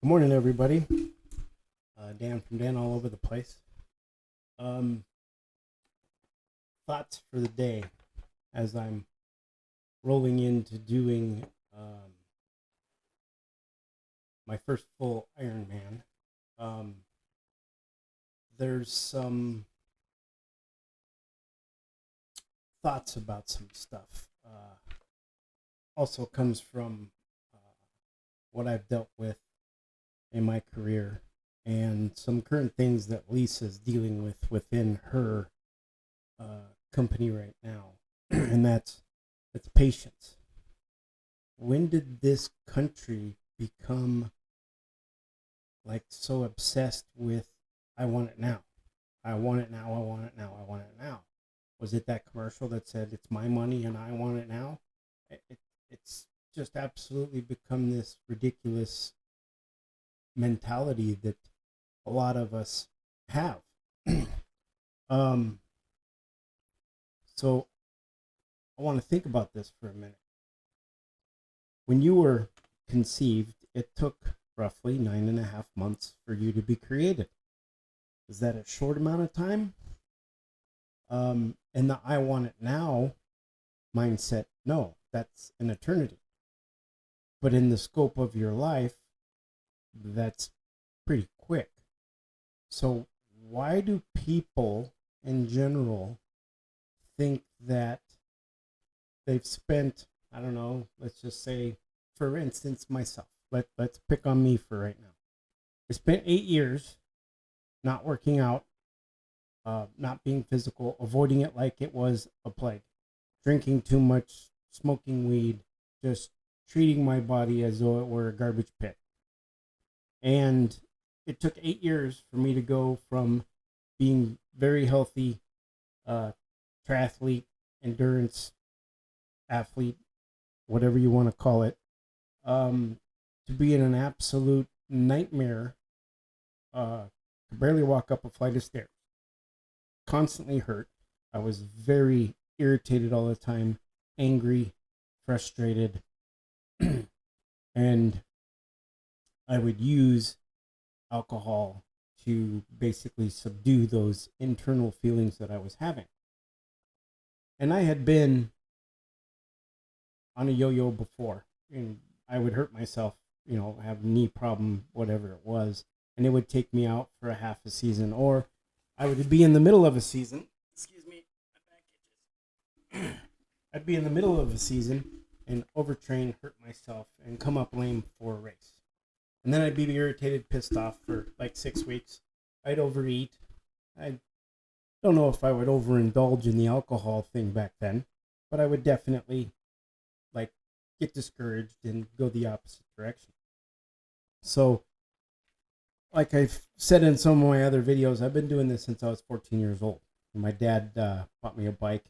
Good morning, everybody. Dan from Dan all over the place. Um, Thoughts for the day as I'm rolling into doing my first full Ironman. Um, there's some thoughts about some stuff. Also comes from what I've dealt with in my career and some current things that Lisa's dealing with within her company right now, and that's patience. When did this country become like so obsessed with I want it now? I want it now, I want it now, I want it now. Was it that commercial that said it's my money and I want it now? It's just absolutely become this ridiculous mentality that a lot of us have. um, so I want to think about this for a minute. When you were conceived, it took roughly 9.5 months for you to be created. Is that a short amount of time? And the I want it now mindset, no, that's an eternity. But in the scope of your life, that's pretty quick. So why do people in general think that they've spent, I don't know, let's just say, for instance, myself. Let's pick on me for right now. I spent 8 years not working out, not being physical, avoiding it like it was a plague, drinking too much, smoking weed, just treating my body as though it were a garbage pit. And it took 8 years for me to go from being very healthy, triathlete, endurance athlete, whatever you want to call it, to be in an absolute nightmare. Could barely walk up a flight of stairs. Constantly hurt. I was very irritated all the time, angry, frustrated, and I would use alcohol to basically subdue those internal feelings that I was having. And I had been on a yo-yo before, and I would hurt myself, have a knee problem, whatever it was, and it would take me out for a half a season, or I would be in the middle of a season. Excuse me, my back itches. I'd be in the middle of a season and overtrain, hurt myself, and come up lame for a race. And then I'd be irritated, pissed off for like 6 weeks. I'd overeat. I don't know if I would overindulge in the alcohol thing back then, but I would definitely get discouraged and go the opposite direction. So, like I've said in some of my other videos, I've been doing this since I was 14 years old. My dad bought me a bike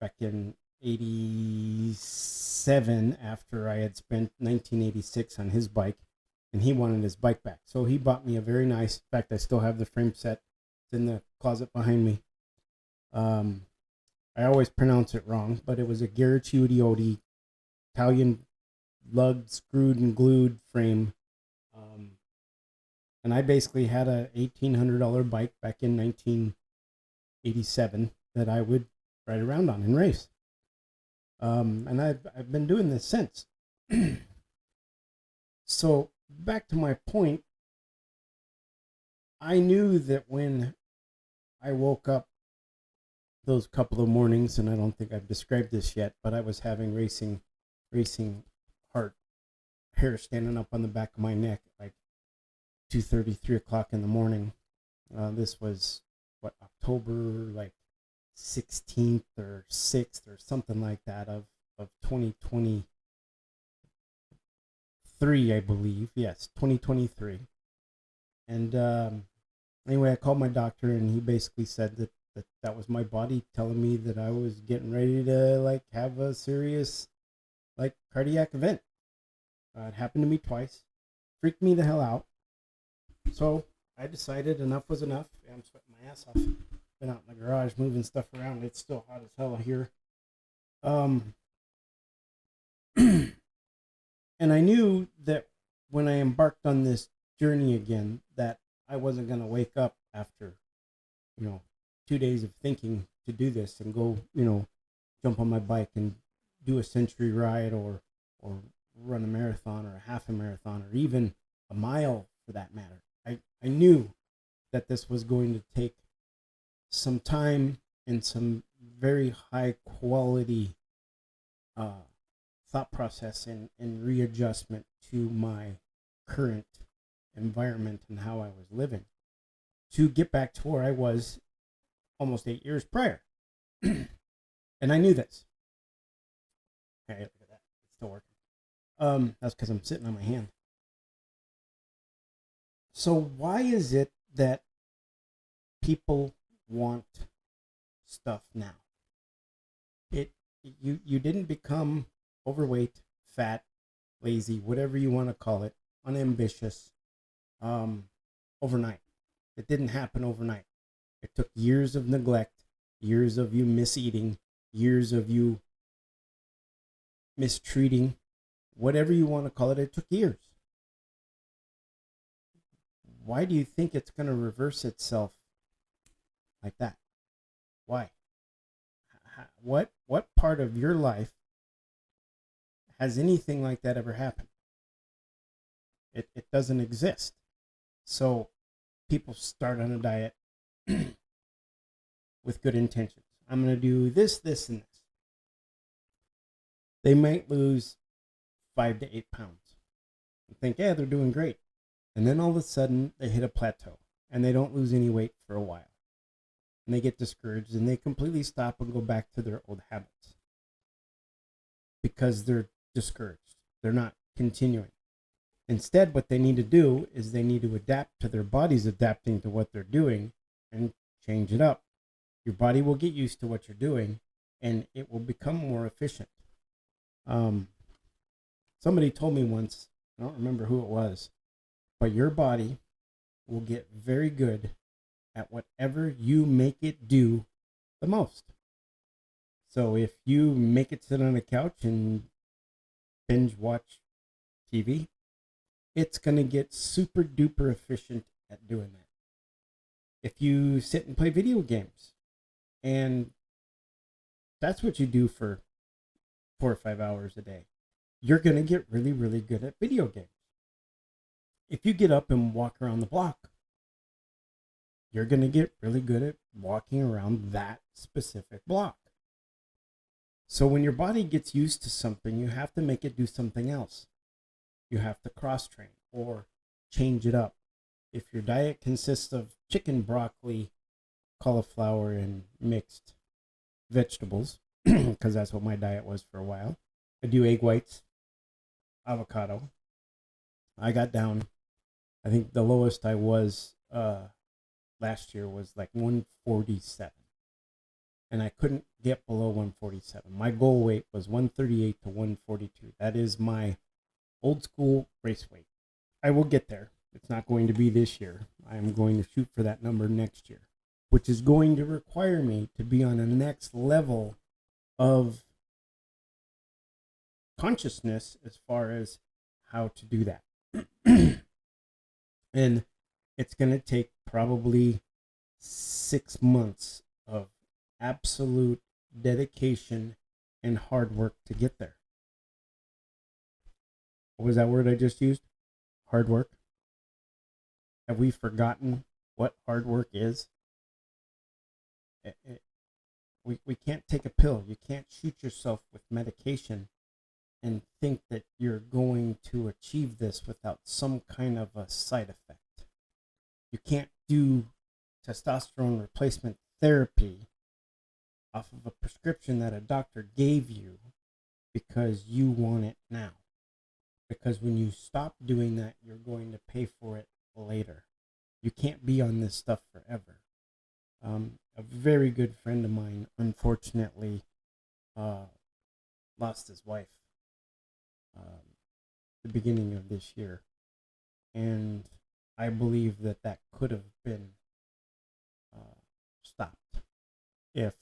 back in 87 after I had spent 1986 on his bike, and he wanted his bike back. So he bought me a very nice, in fact, I still have the frame set. It's in the closet behind me. I always pronounce it wrong, but it was a Garrett Italian lugged, screwed, and glued frame. And I basically had a $1,800 bike back in 1987 that I would ride around on and race. And I've been doing this since. So back to my point, I knew that when I woke up those couple of mornings, and I don't think I've described this yet, but I was having racing heart, hair standing up on the back of my neck at like 2:30, 3 o'clock in the morning. This was October like 16th or 6th or something like that of 2023, I believe. Yes, 2023. And anyway, I called my doctor, and he basically said that was my body telling me that I was getting ready to have a serious cardiac event. It happened to me twice. Freaked me the hell out. So I decided enough was enough. I'm sweating my ass off. Been out in the garage moving stuff around. It's still hot as hell here. And I knew that when I embarked on this journey again, that I wasn't going to wake up after, 2 days of thinking to do this and go, jump on my bike and do a century ride, or run a marathon or a half a marathon or even a mile for that matter. I knew that this was going to take some time and some very high quality thought process and readjustment to my current environment and how I was living to get back to where I was almost 8 years prior. And I knew this. Hey, look at that. It's still working. That's because I'm sitting on my hand. So why is it that people want stuff now? You didn't become overweight, fat, lazy, whatever you want to call it, unambitious, overnight. It didn't happen overnight. It took years of neglect, years of you miseating, years of you mistreating, whatever you want to call it. It took years. Why do you think it's going to reverse itself like that? Why? What part of your life has anything like that ever happened? It doesn't exist. So people start on a diet with good intentions. I'm going to do this, this, and this. They might lose 5 to 8 pounds and think, yeah, they're doing great. And then all of a sudden they hit a plateau and they don't lose any weight for a while. And they get discouraged and they completely stop and go back to their old habits because they're discouraged. They're not continuing. Instead, what they need to do is they need to adapt to their bodies adapting to what they're doing and change it up. Your body will get used to what you're doing and it will become more efficient. Somebody told me once, I don't remember who it was, but your body will get very good at whatever you make it do the most. So if you make it sit on a couch and binge watch TV, it's going to get super duper efficient at doing that. If you sit and play video games and that's what you do for 4 or 5 hours a day, you're going to get really, really good at video games. If you get up and walk around the block, you're going to get really good at walking around that specific block. So when your body gets used to something, you have to make it do something else. You have to cross-train or change it up. If your diet consists of chicken, broccoli, cauliflower, and mixed vegetables, because that's what my diet was for a while, I do egg whites, avocado. I got down, I think the lowest I was last year was like 147. And I couldn't get below 147. My goal weight was 138 to 142. That is my old school race weight. I will get there. It's not going to be this year. I am going to shoot for that number next year, which is going to require me to be on a next level of consciousness as far as how to do that. And it's going to take probably 6 months of absolute dedication and hard work to get there. What was that word I just used? Hard work. Have we forgotten what hard work is? We can't take a pill. You can't shoot yourself with medication and think that you're going to achieve this without some kind of a side effect. You can't do testosterone replacement therapy off of a prescription that a doctor gave you because you want it now. Because when you stop doing that, you're going to pay for it later. You can't be on this stuff forever. A very good friend of mine, unfortunately, lost his wife the beginning of this year. And I believe that could have been stopped if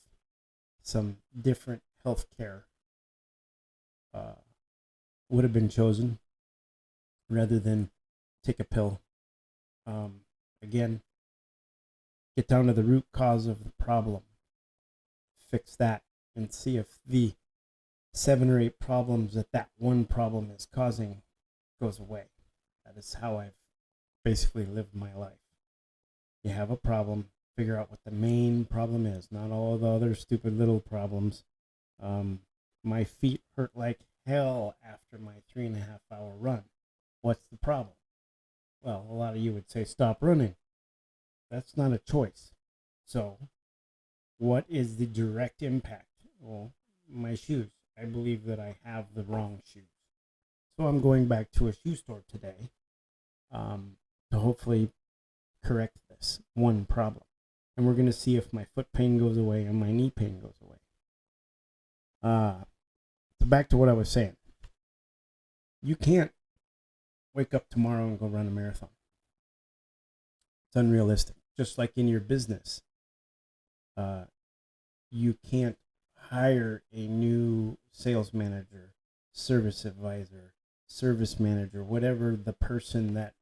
some different healthcare would have been chosen rather than take a pill Again, get down to the root cause of the problem, fix that, and see if the 7 or 8 problems that one problem is causing goes away. That is how I've basically lived my life. You have a problem, figure out what the main problem is, not all the other stupid little problems. My feet hurt like hell after my 3.5 hour run. What's the problem? Well, a lot of you would say stop running. That's not a choice. So, what is the direct impact? Well, my shoes. I believe that I have the wrong shoes. So I'm going back to a shoe store today to hopefully correct this one problem. And we're going to see if my foot pain goes away and my knee pain goes away. So back to what I was saying. You can't wake up tomorrow and go run a marathon. It's unrealistic. Just like in your business, you can't hire a new sales manager, service advisor, service manager, whatever the person that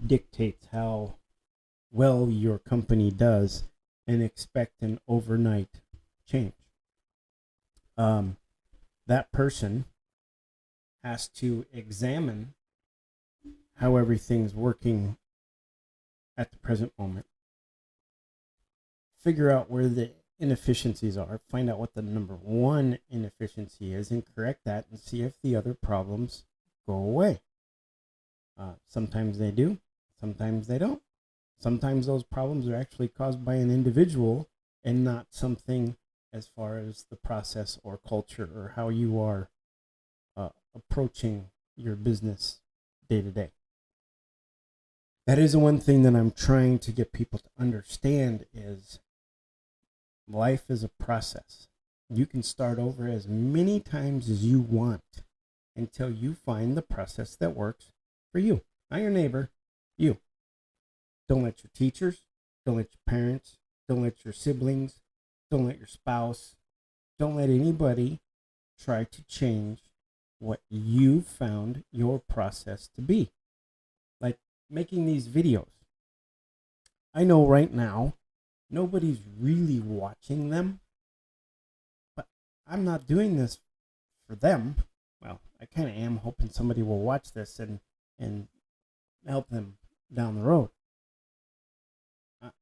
dictates how well your company does, and expect an overnight change. That person has to examine how everything's working at the present moment, figure out where the inefficiencies are, find out what the number one inefficiency is, and correct that, and see if the other problems go away. Sometimes they do, sometimes they don't. Sometimes those problems are actually caused by an individual and not something as far as the process or culture or how you are approaching your business day to day. That is the one thing that I'm trying to get people to understand is life is a process. You can start over as many times as you want until you find the process that works for you. Not your neighbor, you. Don't let your teachers, don't let your parents, don't let your siblings, don't let your spouse, don't let anybody try to change what you found your process to be. Like making these videos. I know right now, nobody's really watching them, but I'm not doing this for them. Well, I kind of am hoping somebody will watch this and help them down the road.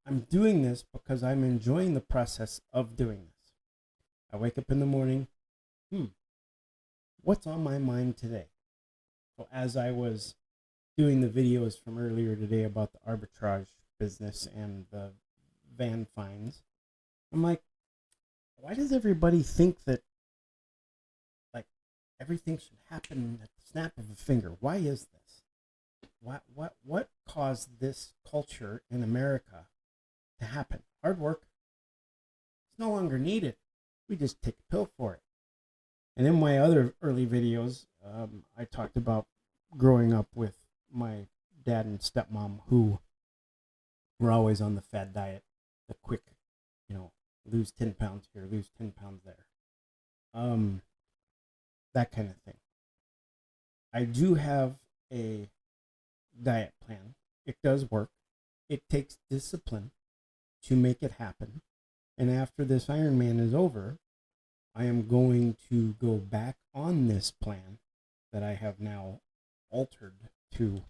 I'm doing this because I'm enjoying the process of doing this. I wake up in the morning, what's on my mind today? So as I was doing the videos from earlier today about the arbitrage business and the van fines, I'm like, why does everybody think that like everything should happen at the snap of a finger? Why is this? What caused this culture in America to happen? Hard work. It's no longer needed. We just take a pill for it. And in my other early videos, I talked about growing up with my dad and stepmom who were always on the fad diet, the quick, lose 10 pounds here, lose 10 pounds there. That kind of thing. I do have a diet plan. It does work. It takes discipline to make it happen. And after this Ironman is over, I am going to go back on this plan that I have now altered to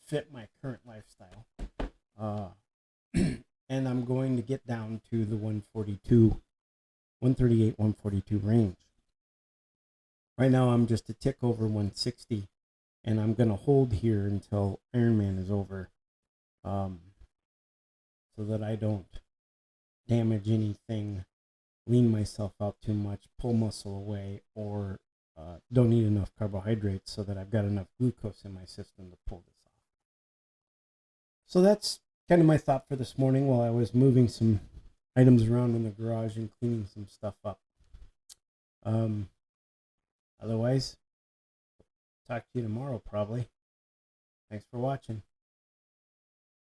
fit my current lifestyle. And I'm going to get down to the 138, 142 range. Right now I'm just a tick over 160, and I'm going to hold here until Ironman is over, so that I don't damage anything, lean myself out too much, pull muscle away, or don't eat enough carbohydrates so that I've got enough glucose in my system to pull this off. So that's kind of my thought for this morning while I was moving some items around in the garage and cleaning some stuff up. Otherwise, talk to you tomorrow probably. Thanks for watching.